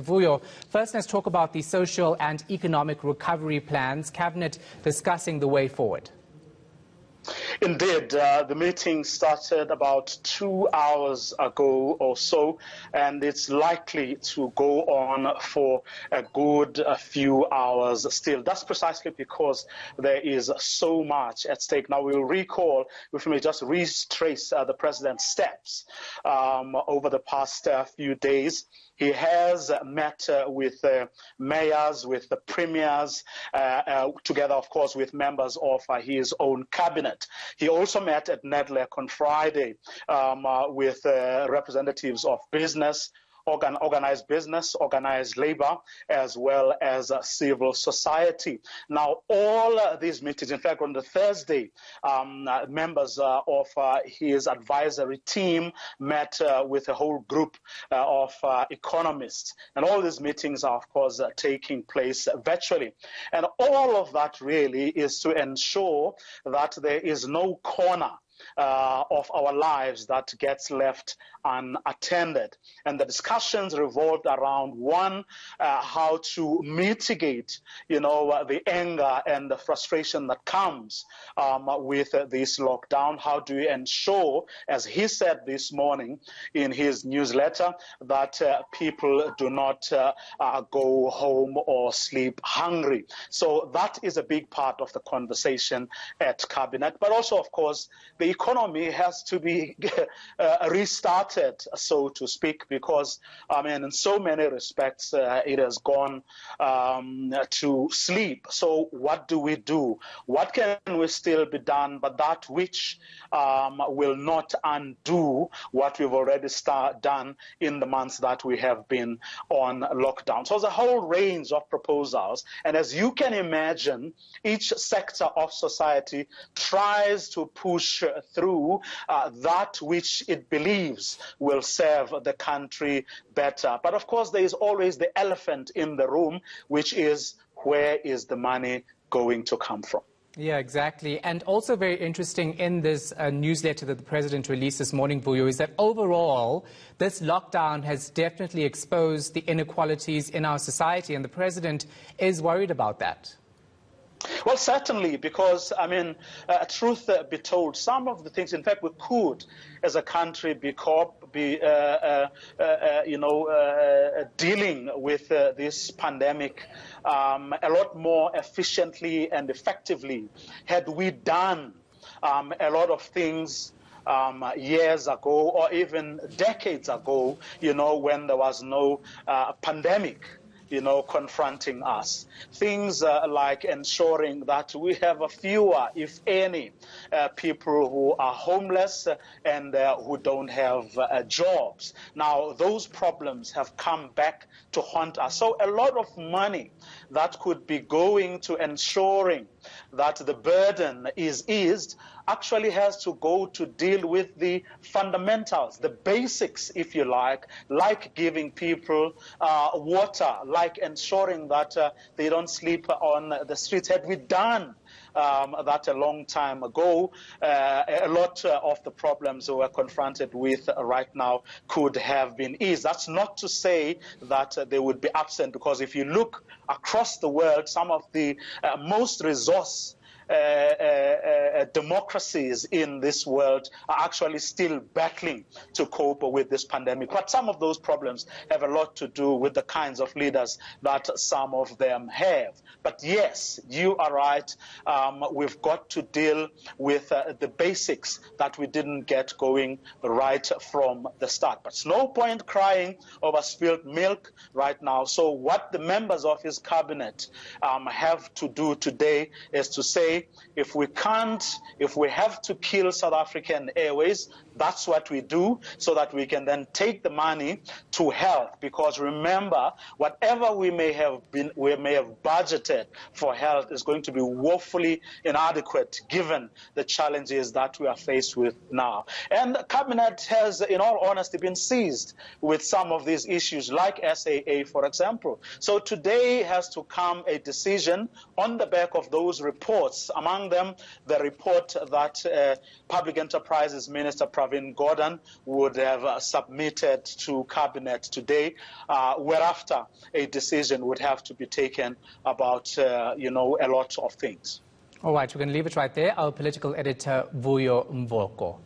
Vuyo. First, let's talk about the social and economic recovery plans. Cabinet discussing the way forward. Indeed, the meeting started about 2 hours ago or so, and it's likely to go on for a good few hours still. That's precisely because there is so much at stake. Now, we'll recall, if we may just retrace the president's steps over the past few days. He has met with mayors, with the premiers, together, of course, with members of his own cabinet. He also met at NEDLAC on Friday with representatives of business, organized business, organized labor, as well as civil society. Now, all these meetings, in fact, on the Thursday, members of his advisory team met with a whole group of economists. And all these meetings are, of course, taking place virtually. And all of that really is to ensure that there is no corner of our lives that gets left unattended. And the discussions revolved around, one, how to mitigate, the anger and the frustration that comes with this lockdown. How do we ensure, as he said this morning in his newsletter, that people do not go home or sleep hungry? So that is a big part of the conversation at Cabinet. But also, of course, the economy has to be restarted, so to speak, because, in so many respects, it has gone to sleep. So what do we do? What can we still be done, but that which will not undo what we've already done in the months that we have been on lockdown? So there's a whole range of proposals. And as you can imagine, each sector of society tries to push through that which it believes will serve the country better. But of course, there is always the elephant in the room, which is, where is the money going to come from? Yeah, exactly. And also very interesting in this newsletter that the president released this morning, Vuyo, is that overall, this lockdown has definitely exposed the inequalities in our society, and the president is worried about that. Well, certainly, because, truth be told, some of the things, in fact, we could, as a country, be dealing with this pandemic a lot more efficiently and effectively had we done a lot of things years ago or even decades ago, when there was no pandemic confronting us. Things like ensuring that we have fewer, if any, people who are homeless and who don't have jobs. Now, those problems have come back to haunt us. So a lot of money that could be going to ensuring that the burden is eased actually has to go to deal with the fundamentals, the basics, if you like giving people water, like ensuring that they don't sleep on the streets. Had we done that a long time ago, a lot of the problems we're confronted with right now could have been eased. That's not to say that they would be absent, because if you look across the world, some of the most resource democracies in this world are actually still battling to cope with this pandemic. But some of those problems have a lot to do with the kinds of leaders that some of them have. But yes, you are right. We've got to deal with the basics that we didn't get going right from the start. But it's no point crying over spilled milk right now. So what the members of his cabinet have to do today is to say, if we have to kill South African Airways, that's what we do, so that we can then take the money to health. Because remember, whatever we may have budgeted for health is going to be woefully inadequate given the challenges that we are faced with now. And the cabinet has, in all honesty, been seized with some of these issues, like SAA, for example. So today has to come a decision on the back of those reports, among them the report that Public Enterprises Minister Pravin Gordhan would have submitted to cabinet today, whereafter a decision would have to be taken about, a lot of things. All right, we're going to leave it right there. Our political editor, Vuyo Mvoko.